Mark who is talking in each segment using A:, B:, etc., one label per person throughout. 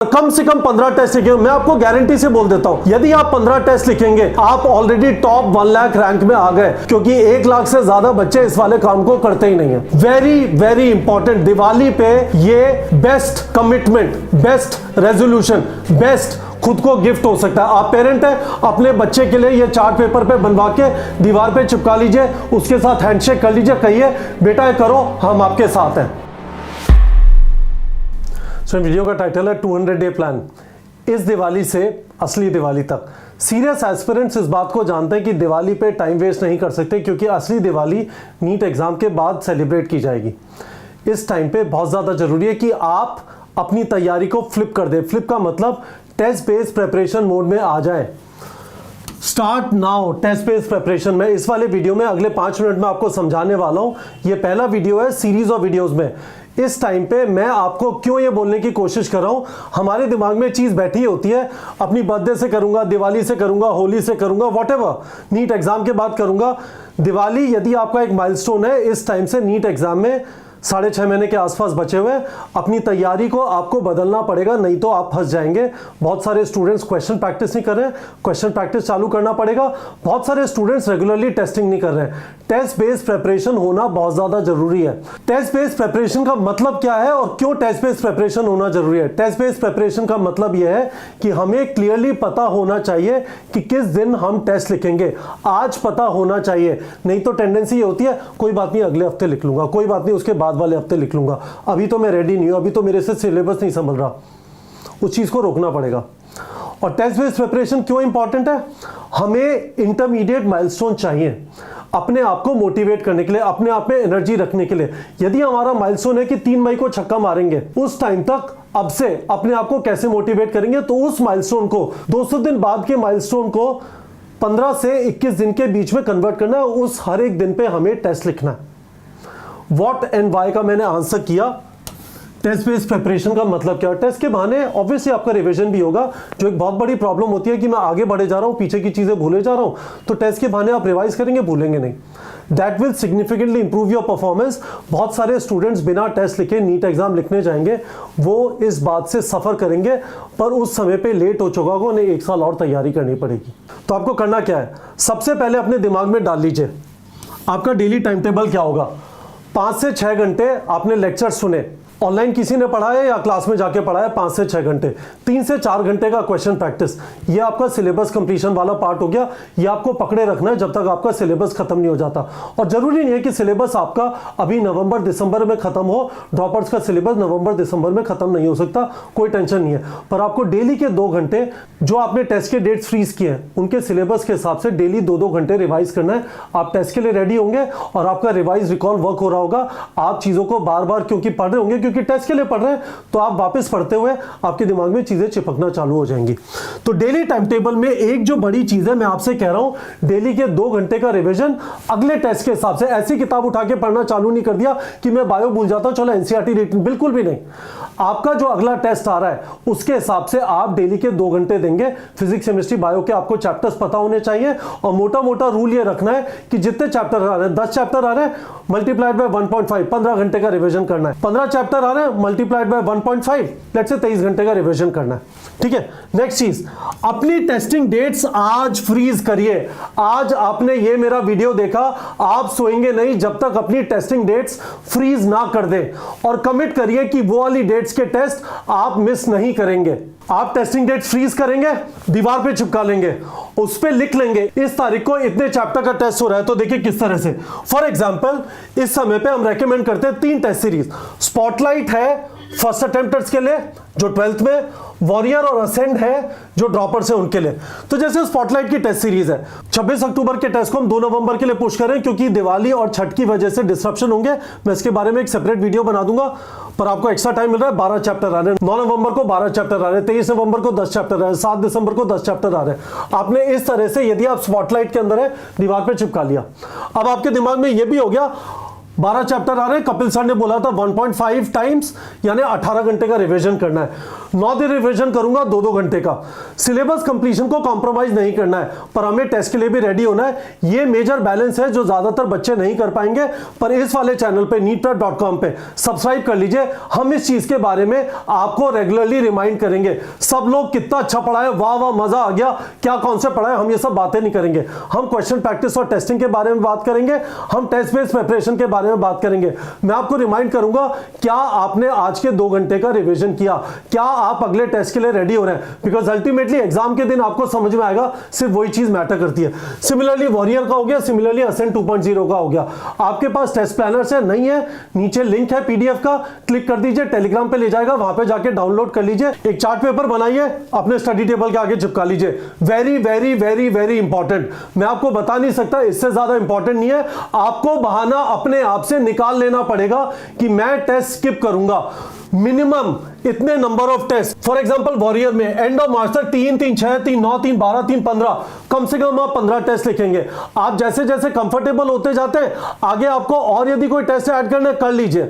A: कम से कम 15 टेस्ट लिखेंगे। मैं आपको गारंटी से बोल देता हूं, यदि आप 15 टेस्ट लिखेंगे आप ऑलरेडी टॉप 1 लाख रैंक में आ गए, क्योंकि 1 लाख से ज्यादा बच्चे इस वाले काम को करते ही नहीं है। वेरी वेरी इंपॉर्टेंट, दिवाली पे ये best commitment, best resolution, best खुद को गिफ्ट हो सकता है। आप पेरेंट है, अपने बच्चे के लिए ये चार्ट पेपर पे बनवा के दीवार पे चिपका लीजिए, उसके साथ हैंडशेक कर लीजिए, कहिए बेटा ये करो, हम आपके साथ हैं। वीडियो का टाइटल है 200 डे प्लान, इस दिवाली से असली दिवाली तक। सीरियस एस्पिरेंट्स इस बात को जानते हैं कि दिवाली पे टाइम वेस्ट नहीं कर सकते, क्योंकि असली दिवाली नीट एग्जाम के बाद सेलिब्रेट की जाएगी। इस टाइम पे बहुत ज़्यादा ज़रूरी है कि आप अपनी तैयारी को फ्लिप कर दें। फ्लिप का मतलब टेस्ट बेस्ड प्रिपरेशन मोड में आ जाएं। Start now test based preparation में। इस वाले वीडियो में अगले 5 मिनट में आपको समझाने वाला हूं। ये पहला वीडियो है सीरीज ऑफ वीडियोस में। इस टाइम पे मैं आपको क्यों ये बोलने की कोशिश कर रहा हूं, हमारे दिमाग में चीज बैठी होती है, अपनी बर्थडे से करूंगा, दिवाली से करूंगा, होली से करूंगा, व्हाटएवर, नीट एग्जाम के बाद करूंगा। दिवाली यदि आपका एक माइलस्टोन है, इस टाइम से नीट एग्जाम में 6.5 महीने के आसपास बचे हुए, अपनी तैयारी को आपको बदलना पड़ेगा, नहीं तो आप फंस जाएंगे। बहुत सारे स्टूडेंट्स क्वेश्चन प्रैक्टिस नहीं कर रहे हैं, क्वेश्चन प्रैक्टिस चालू करना पड़ेगा। बहुत सारे स्टूडेंट्स रेगुलरली टेस्टिंग नहीं कर रहे हैं। टेस्ट बेस्ड प्रिपरेशन होना बहुत ज्यादा जरूरी है। टेस्ट बेस्ड प्रिपरेशन का मतलब क्या है और क्यों टेस्ट बेस्ड प्रिपरेशन होना जरूरी है? टेस्ट बेस्ड प्रिपरेशन का मतलब यह है कि हमें क्लियरली पता होना चाहिए कि किस दिन हम टेस्ट लिखेंगे। आज पता होना चाहिए, नहीं तो टेंडेंसी ये होती है कोई बात नहीं अगले हफ्ते लिख लूंगा, कोई बात नहीं उसके बाद वाले हफ्ते लिख लूंगा, अभी तो मैं रेडी नहीं हूं, अभी तो मेरे से सिलेबस नहीं समझ रहा। उस चीज को रोकना पड़ेगा। और टेस्ट बेस्ड प्रिपरेशन क्यों इंपॉर्टेंट है? हमें इंटरमीडिएट माइलस्टोन चाहिए अपने आप को मोटिवेट करने के लिए, अपने आप में एनर्जी रखने के लिए। यदि हमारा माइलस्टोन है कि 3 मई को छक्का मारेंगे, उस टाइम तक अब से अपने आप को कैसे मोटिवेट करेंगे? तो उस माइलस्टोन को 200 दिन बाद के माइलस्टोन को 15 से 21 दिन के बीच में कन्वर्ट करना है। उस हर एक दिन पे हमें टेस्ट लिखना है। व्हाट एंड वाई का मैंने आंसर किया। टेस्ट बेस्ड प्रिपरेशन का मतलब क्या है? टेस्ट के बहाने ऑब्वियसली आपका रिवीजन भी होगा। जो एक बहुत बड़ी प्रॉब्लम होती है कि मैं आगे बढ़े जा रहा हूं, पीछे की चीजें भूले जा रहा हूं, तो टेस्ट के बहाने आप रिवाइज करेंगे, भूलेंगे नहीं। That will significantly improve your performance. बहुत सारे स्टूडेंट्स बिना टेस्ट लिखे नीट एग्जाम लिखने जाएंगे, वो इस बात से सफर करेंगे, पर उस समय पे लेट हो चुका होगा, उन्हें 1 साल और तैयारी करनी पड़ेगी। तो आपको करना क्या है? सबसे पहले अपने दिमाग में डाल लीजिए आपका डेली टाइम टेबल क्या होगा। 5 से 6 घंटे आपने लेक्चर सुने, ऑनलाइन किसी ने पढ़ा है या क्लास में जाके पढ़ा है 5 से 6 घंटे। 3 से 4 घंटे का क्वेश्चन प्रैक्टिस, ये आपका सिलेबस कंप्लीशन वाला पार्ट हो गया। ये आपको पकड़े रखना है जब तक आपका सिलेबस खत्म नहीं हो जाता। और जरूरी नहीं है कि सिलेबस आपका अभी नवंबर दिसंबर में खत्म हो। ड्रॉपर्स का सिलेबस नवंबर दिसंबर में खत्म नहीं हो सकता, कोई टेंशन नहीं है। पर आपको डेली के 2 घंटे जो आपने टेस्ट के डेट्स फ्रीज किए हैं, उनके सिलेबस के हिसाब से डेली 2-2 घंटे रिवाइज करना है। आप टेस्ट के लिए रेडी होंगे और आपका रिवाइज रिकॉल वर्क हो रहा होगा। आप चीजों को बार बार क्योंकि पढ़ रहे होंगे, क्योंकि टेस्ट के लिए पढ़ रहे हैं, तो आप वापस पढ़ते हुए आपके दिमाग में चीजें चिपकना चालू हो जाएंगी। तो डेली टाइम टेबल में एक जो बड़ी चीज है, मैं आपसे कह रहा हूं, डेली के 2 घंटे का रिवीजन अगले टेस्ट के हिसाब से। ऐसी किताब उठा के पढ़ना चालू नहीं कर दिया कि मैं बायो भूल जाता हूं, चलो एनसीईआरटी रिटन, बिल्कुल भी नहीं। आपका जो अगला टेस्ट आ रहा है उसके हिसाब से आप डेली के 2 घंटे देंगे। फिजिक्स, केमिस्ट्री, बायो के आपको चैप्टर्स पता होने चाहिए। और मोटा मोटा रूल ये रखना है कि जितने चैप्टर आ रहे हैं, 10 चैप्टर आ रहे हैं, मल्टीप्लाइड बाय 1.5, 15 घंटे का रिवीजन करना है। 15 चैप्टर आ रहे हैं, मल्टीप्लाइड बाय 1.5, लेट्स से 23 घंटे का रिवीजन करना है। ठीक है। नेक्स्ट चीज, अपनी टेस्टिंग डेट्स आज फ्रीज करिए। आज आपने ये मेरा वीडियो देखा, आप सोएंगे नहीं जब तक अपनी टेस्टिंग डेट्स फ्रीज ना कर दें। और कमिट करिए कि वो वाली डेट्स के टेस्ट आप मिस नहीं करेंगे। आप टेस्टिंग डेट फ्रीज करेंगे, दीवार पे चिपका लेंगे, उस पे लिख लेंगे इस तारीख को इतने चैप्टर का टेस्ट हो रहा है। तो देखिए किस तरह से, फॉर एग्जांपल इस समय पे हम रेकमेंड करते हैं 3 टेस्ट सीरीज। स्पॉटलाइट है फर्स्ट अटेम्प्टर्स के लिए जो 12th में, वॉरियर और असेंड है जो ड्रॉपर्स हैं उनके लिए। तो जैसे स्पॉटलाइट की टेस्ट सीरीज है, 26 अक्टूबर के टेस्ट को हम 2 नवंबर के लिए पुश करें, क्योंकि दिवाली और छठ की वजह से डिस्ट्रप्शन होंगे। मैं इसके बारे में एक सेपरेट वीडियो बना दूंगा, पर आपको एक्स्ट्रा टाइम मिल रहा है। 12 चैप्टर आ रहे हैं, 9 नवंबर को 12 चैप्टर आ रहे हैं, 23 नवंबर को 10 चैप्टर आ रहे हैं, 7 दिसंबर को 10 चैप्टर आ रहे हैं। आपने इस तरह से, यदि आप स्पॉटलाइट के अंदर है, दीवार पर चिपका लिया। अब आपके दिमाग में यह भी हो गया 12 चैप्टर आ रहे हैं। कपिल सर ने बोला था 1.5 टाइम्स यानी 18 घंटे का रिवीजन करना है। 9 दिन रिवीजन करूंगा, 2-2 घंटे का। सिलेबस कंप्लीशन को कॉम्प्रोमाइज नहीं करना है, पर हमें टेस्ट के लिए भी रेडी होना है। ये मेजर बैलेंस है जो ज्यादातर बच्चे नहीं कर पाएंगे, पर इस वाले चैनल पे neetprep.com पे सब्सक्राइब कर लीजिए। हम इस चीज के बारे में आपको रेगुलरली रिमाइंड करेंगे। सब लोग कितना अच्छा पढ़ा है, वाह वाह मजा आ गया, क्या कॉन्सेप्ट पढ़ा है, हम ये सब बातें नहीं करेंगे। हम क्वेश्चन प्रैक्टिस और टेस्टिंग के बारे में बात करेंगे, हम टेस्ट बेस्ड प्रिपरेशन के बारे में बात करेंगे। मैं आपको रिमाइंड करूंगा, क्या आपने आज के 2 घंटे का रिवीजन किया, क्या आप अगले टेस्ट के लिए रेडी हो रहे हैं? बिकॉज अल्टीमेटली एग्जाम के दिन आपको समझ में आएगा, सिर्फ वही चीज मैटर करती है। सिमिलरली वॉरियर का हो गया, सिमिलरली असेंट 2.0 का हो गया। आपके पास टेस्ट प्लानर से नहीं है, नीचे लिंक है पीडीएफ का, क्लिक कर दीजिए, टेलीग्राम पे ले जाएगा, वहां पे जाके डाउनलोड कर लीजिए। एक चार्ट पेपर बनाइए, अपने स्टडी टेबल के आगे चिपका लीजिए। Very very very very important. मैं आपको बता नहीं सकता, इससे ज्यादा इंपॉर्टेंट नहीं है। आपको बहाना अपने आप से निकाल लेना पड़ेगा कि मैं टेस्ट स्किप करूंगा। मिनिमम इतने number of test, for example warrior में एंड ऑफ मार्च तक 3, 3, 6, 3, 9, 3, 12, 3, 15, कम से कम आप 15 टेस्ट लिखेंगे। आप जैसे जैसे कंफर्टेबल होते जाते हैं, आगे आपको और यदि कोई टेस्ट ऐड करने कर लीजिए,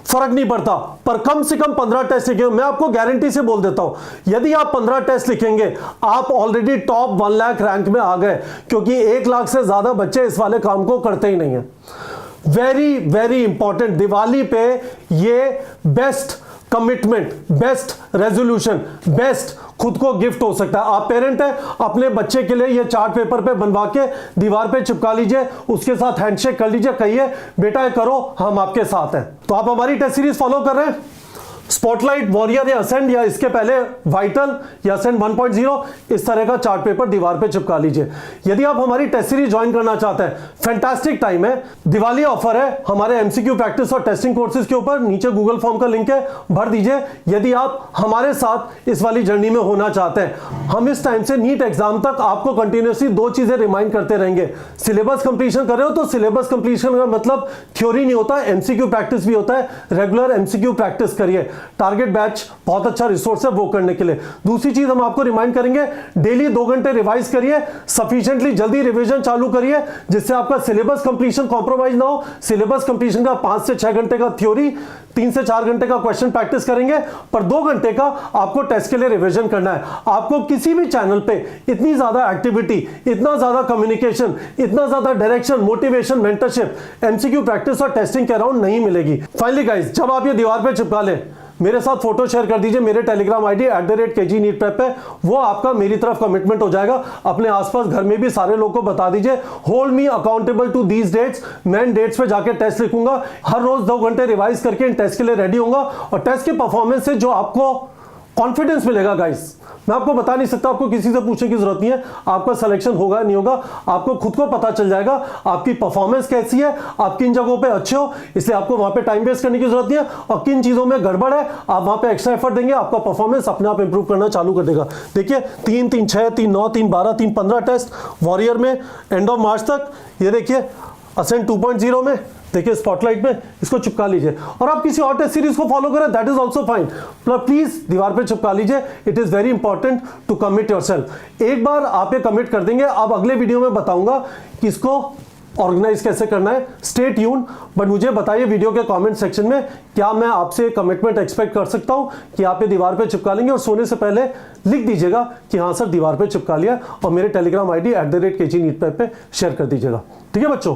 A: फर्क नहीं पड़ता, पर कम से कम 15 टेस्ट लिखेंगे। मैं आपको गारंटी से बोल देता हूं, यदि आप 15 टेस्ट लिखेंगे, आप ऑलरेडी टॉप 1 लाख रैंक में आ गए, क्योंकि 1 लाख से ज्यादा बच्चे इस वाले काम को करते ही नहीं है। Very very important. दिवाली पे ये best commitment, best resolution, best खुद को गिफ्ट हो सकता है। आप पेरेंट हैं, अपने बच्चे के लिए ये चार्ट पेपर पे बनवा के दीवार पे चिपका लीजिए, उसके साथ हैंडशेक कर लीजिए, कहिए बेटा ये करो, हम आपके साथ हैं। तो आप हमारी टेस्ट सीरीज फॉलो कर रहे हैं, स्पॉटलाइट, वॉरियर या असेंड, या इसके पहले वाइटल या असेंड 1.0, इस तरह का चार्ट पेपर दीवार पे चिपका लीजिए। यदि आप हमारी टेस्ट सीरीज ज्वाइन करना चाहते हैं, फैंटास्टिक टाइम है, दिवाली ऑफर है हमारे एमसीक्यू प्रैक्टिस और टेस्टिंग कोर्सेज के ऊपर। नीचे गूगल फॉर्म का लिंक है, भर दीजिए यदि आप हमारे साथ इस वाली जर्नी में होना चाहते हैं। हम इस टाइम से नीट एग्जाम तक आपको कंटिन्यूसली 2 चीजें रिमाइंड करते रहेंगे। सिलेबस कंप्लीशन कर रहे हो तो सिलेबस कंप्लीशन का मतलब थ्योरी नहीं होता, एमसीक्यू प्रैक्टिस भी होता है। रेगुलर एमसीक्यू प्रैक्टिस करिए। टारगेट बैच बहुत अच्छा रिसोर्स है वो करने के लिए। दूसरी चीज हम आपको रिमाइंड करेंगे, डेली 2 घंटे रिवाइज करिए, सफिशिएंटली जल्दी रिवीजन चालू करिए, जिससे आपका सिलेबस कंप्लीशन कॉम्प्रोमाइज ना हो। सिलेबस कंप्लीशन का 5 से 6 घंटे का थ्योरी, 3 से 4 घंटे का क्वेश्चन प्रैक्टिस करेंगे, पर 2 घंटे का आपको टेस्ट के लिए रिवीजन करना है। आपको किसी भी चैनल पे इतनी ज्यादा एक्टिविटी, इतना ज्यादा कम्युनिकेशन, इतना ज्यादा direction, motivation, mentorship MCQ practice और टेस्टिंग के अराउंड नहीं मिलेगी। फाइनली गाइस, जब आप ये दीवार पे चिपका लें, मेरे साथ फोटो शेयर कर दीजिए मेरे टेलीग्राम आईडी @kgneetprep पे। वो आपका मेरी तरफ कमिटमेंट हो जाएगा। अपने आसपास घर में भी सारे लोगों को बता दीजिए, hold me accountable to these dates. मैं इन डेट्स पे जाके टेस्ट लिखूंगा, हर रोज 2 घंटे रिवाइज करके इन टेस्ट के लिए रेडी होऊंगा। और टेस्ट के परफॉर्मेंस से जो आपको कॉन्फिडेंस मिलेगा गाइस, मैं आपको बता नहीं सकता, आपको किसी से पूछने की जरूरत नहीं है। आपका सिलेक्शन होगा नहीं होगा, आपको खुद को पता चल जाएगा आपकी परफॉर्मेंस कैसी है, आप किन जगहों पे अच्छे हो। इसलिए आपको वहां पे टाइम वेस्ट करने की जरूरत नहीं है, और किन चीजों में गड़बड़ है आप वहां पे एक्स्ट्रा एफर्ट देंगे, आपका परफॉर्मेंस अपने आप इंप्रूव करना चालू कर देगा। देखिए 3, 3, 6, 3, 9, 3, 12, 3, 15 टेस्ट वॉरियर में एंड ऑफ मार्च तक। ये देखिए असेंट 2.0 में, देखिए स्पॉटलाइट में, इसको चिपका लीजिए। और आप किसी और टेस्ट सीरीज को फॉलो करें, दैट इज आल्सो फाइन, पर प्लीज दीवार पे चिपका लीजिए। It is very important to commit yourself. एक बार आप ये कमिट कर देंगे, अब अगले वीडियो में बताऊंगा कि इसको ऑर्गेनाइज कैसे करना है। Stay tune. बट मुझे बताइए वीडियो के कमेंट सेक्शन में, क्या मैं आपसे कमिटमेंट एक्सपेक्ट कर सकता हूं कि आप ये दीवार पे चिपका लेंगे? और सोने से पहले लिख दीजिएगा कि हाँ सर दीवार पे चिपका लिया, और मेरे टेलीग्राम आईडी @kgneetprep पे शेयर कर दीजिएगा। ठीक है बच्चों।